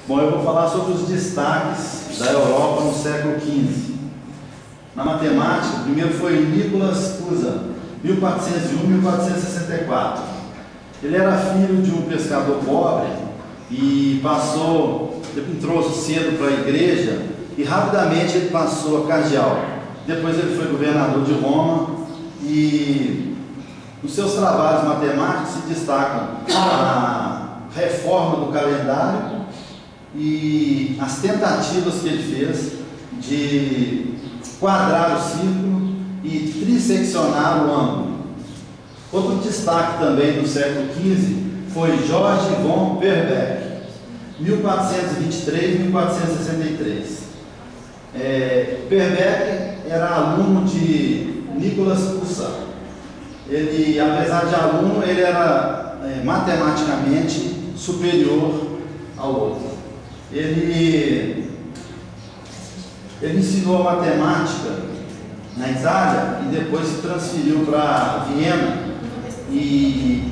Bom, eu vou falar sobre os destaques da Europa no século XV. Na matemática, o primeiro foi Nicolas Cusa, 1401-1464. Ele era filho de um pescador pobre e entrou cedo para a igreja e rapidamente ele passou a cardeal. Depois ele foi governador de Roma e nos seus trabalhos matemáticos se destacam a reforma do calendário e as tentativas que ele fez de quadrar o círculo e triseccionar o ângulo. Outro destaque também do século XV foi George von Perbeck, 1423-1463. Perbeck era aluno de Nicolas Cusa. Ele, apesar de aluno, ele era matematicamente superior ao outro. Ele ensinou a matemática na Itália e depois se transferiu para Viena e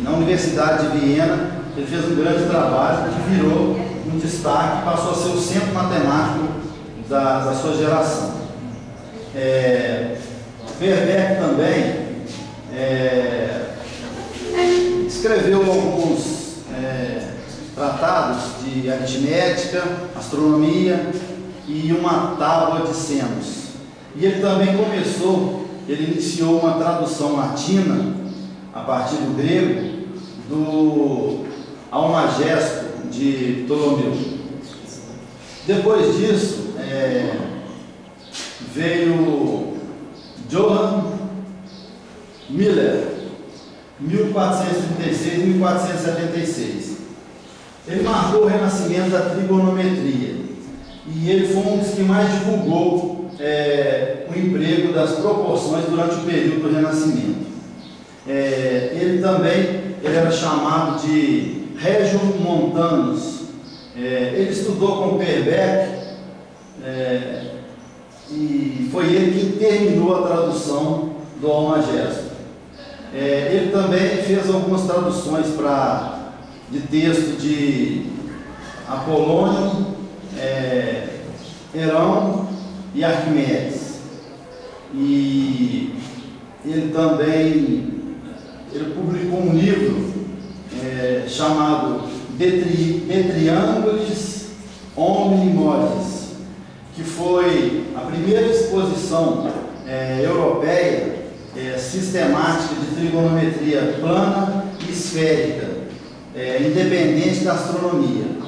na Universidade de Viena ele fez um grande trabalho que virou um destaque, passou a ser o centro matemático da sua geração. Perbeck também escreveu alguns tratados de aritmética, astronomia e uma tábua de senos. E ele também ele iniciou uma tradução latina, a partir do grego, do Almagesto de Ptolomeu. Depois disso, veio Johann Miller, 1436-1476. Ele marcou o renascimento da trigonometria e ele foi um dos que mais divulgou o emprego das proporções durante o período do Renascimento. Ele era chamado de Regio Montanus. Ele estudou com Perbeck e foi ele que terminou a tradução do Almagesto. Ele também fez algumas traduções de texto de Apolônio, Herão e Arquimedes. E ele publicou um livro chamado De Triangulis Omni Modis, que foi a primeira exposição europeia sistemática de trigonometria plana e esférica, independente da astronomia.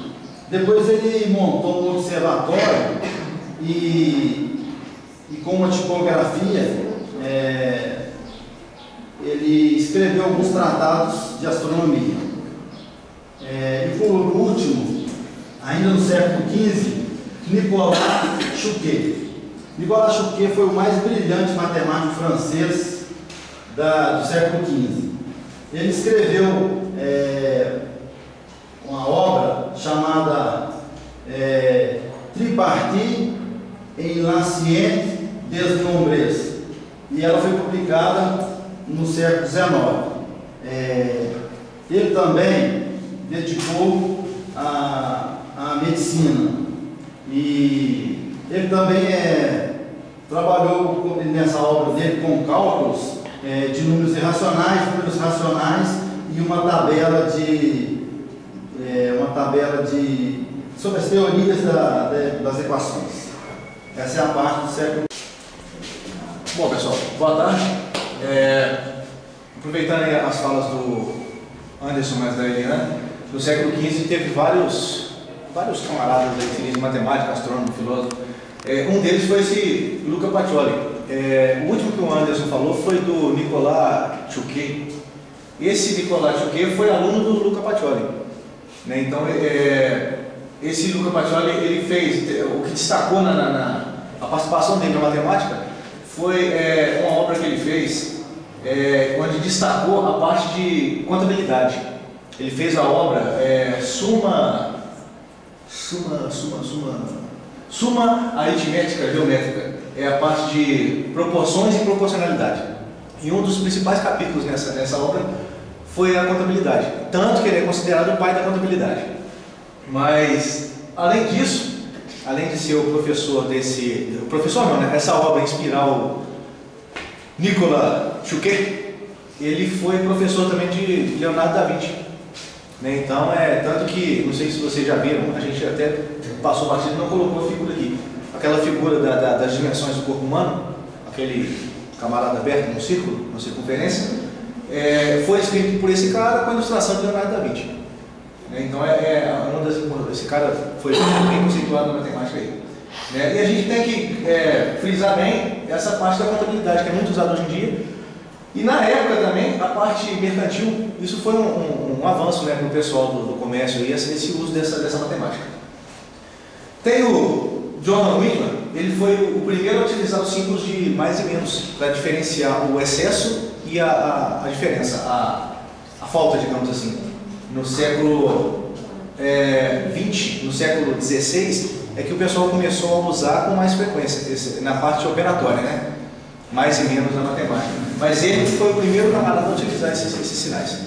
Depois ele montou um observatório e com uma tipografia ele escreveu alguns tratados de astronomia. E por último, ainda no século XV, Nicolas Chuquet. Nicolas Chuquet foi o mais brilhante matemático francês do século XV. Ele escreveu uma obra chamada Tripartite en la science des nombres, e ela foi publicada no século XIX. Ele também dedicou à medicina e ele também trabalhou nessa obra dele com cálculos de números irracionais, números racionais e uma tabela sobre as teorias das equações. Essa é a parte do século. Bom, pessoal, boa tarde. Aproveitando aí as falas do Anderson, mas da Eliane, no século XV teve vários camaradas de matemática, astrônomo, filósofo. Um deles foi esse Luca Pacioli. O último que o Anderson falou foi do Nicolas Chuquet. Esse Nicolas Chuquet foi aluno do Luca Pacioli, né? Então, esse Luca Pacioli, ele fez, o que destacou a participação dele na matemática foi uma obra que ele fez, onde destacou a parte de contabilidade. Ele fez a obra Suma aritmética geométrica, a parte de proporções e proporcionalidade. E um dos principais capítulos nessa obra foi a contabilidade, tanto que ele é considerado o pai da contabilidade. Mas, além disso, além de ser o professor o professor não, né? Essa obra inspirar o Nicolas Chuquet, ele foi professor também de Leonardo da Vinci. Né? Então, tanto que, não sei se vocês já viram, a gente até passou batido e não colocou a figura aqui. Aquela figura das dimensões do corpo humano, aquele camarada aberto num círculo, numa circunferência, foi escrito por esse cara com a ilustração de Leonardo da Vinci. Né? Então, esse cara foi bem conceituado na matemática aí. Né? E a gente tem que frisar bem essa parte da contabilidade, que é muito usada hoje em dia. E na época também, a parte mercantil, isso foi um avanço, né, para o pessoal do comércio, e esse uso dessa matemática. Tem o John Whitman, ele foi o primeiro a utilizar os símbolos de mais e menos para diferenciar o excesso e a diferença, a falta, digamos assim. No século XX, no século XVI, é que o pessoal começou a usar com mais frequência, na parte operatória, né? Mais e menos na matemática. Mas ele foi o primeiro camarada a utilizar esses sinais.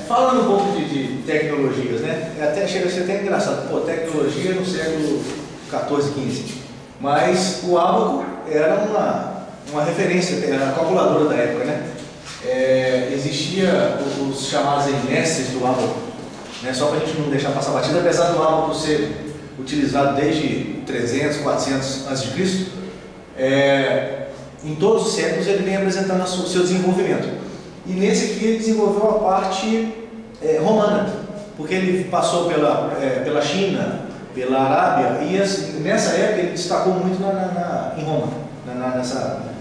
Falando um pouco de tecnologias, né? Chega a ser até engraçado. Pô, tecnologia no século XIV, XV. Mas o ábaco era uma referência, era a calculadora da época, né? Existia os chamados mestres do ábaco, né? Só para a gente não deixar passar batida, apesar do ábaco ser utilizado desde 300, 400 a.C., em todos os séculos ele vem apresentando o seu desenvolvimento. E nesse aqui ele desenvolveu a parte romana, porque ele passou pela China, pela Arábia, e nessa época ele destacou muito em Roma,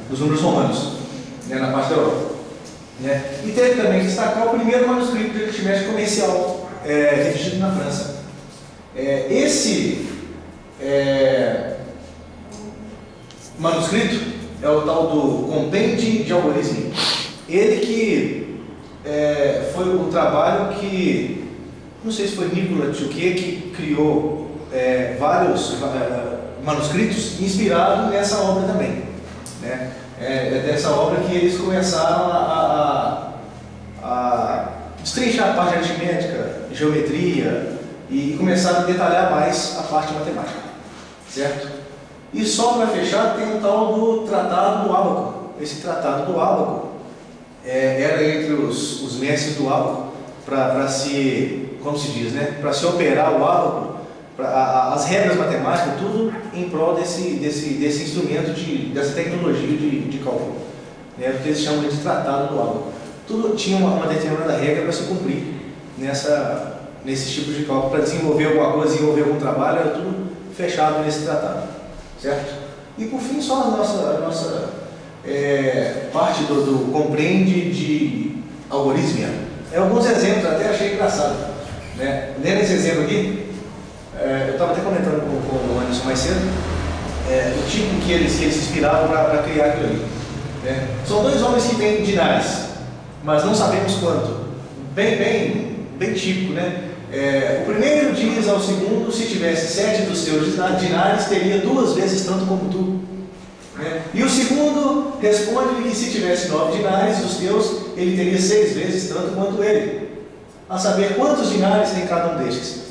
nos números romanos, né, na parte da Europa. Né? E teve também que destacar o primeiro manuscrito de aritmética comercial redigido na França. Esse manuscrito é o tal do Compêndio de Algorismo. Ele que foi o trabalho que, não sei se foi Nicolas Chuquet que criou vários manuscritos inspirados nessa obra também. Né? Dessa obra que eles começaram a destrinchar a parte de aritmética, geometria, e começaram a detalhar mais a parte matemática, certo? E só para fechar, tem o tal do Tratado do Ábaco. Esse Tratado do Ábaco era entre os mestres do ábaco para se, como se diz, né? Para se operar o ábaco, as regras matemáticas, tudo em prol desse instrumento, dessa tecnologia de cálculo, né? Porque eles chamam de Tratado do Ábaco. Tudo tinha uma determinada regra para se cumprir nesses tipos de cálculo, para desenvolver alguma coisa, desenvolver algum trabalho, era tudo fechado nesse tratado, certo? E por fim, só a nossa parte do compreende de algoritmia. Alguns exemplos, até achei engraçado, né? Lendo esse exemplo aqui, eu estava até comentando com o Anderson mais cedo, o tipo que eles se inspiravam para criar aquilo ali. Né? São dois homens que têm dinares, mas não sabemos quanto. Bem típico, né? O primeiro diz ao segundo: se tivesse 7 dos teus dinares, teria 2 vezes tanto como tu. Né? E o segundo responde-lhe que se tivesse 9 dinares dos teus, ele teria 6 vezes tanto quanto ele. A saber, quantos dinares tem cada um destes?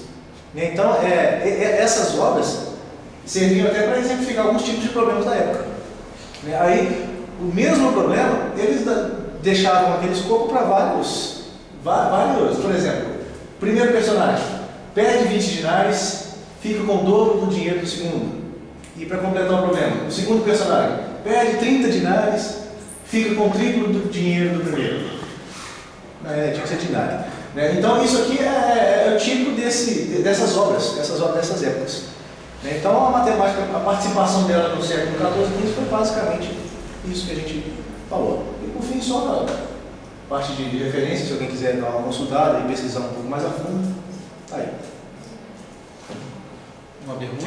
Então, essas obras serviam até para exemplificar alguns tipos de problemas da época. Aí, o mesmo problema, eles deixavam aquele escopo para vários. Por exemplo, primeiro personagem perde 20 dinares, fica com o dobro do dinheiro do segundo. E para completar o problema, o segundo personagem perde 30 dinares, fica com o triplo do dinheiro do primeiro. Tinha que ser dinário. Então isso aqui é o típico dessas obras, dessas épocas. Então a matemática, a participação dela no século XIV e XV foi basicamente isso que a gente falou. E por fim, só a parte de referência, se alguém quiser dar uma consultada e pesquisar um pouco mais a fundo, tá aí. Uma pergunta?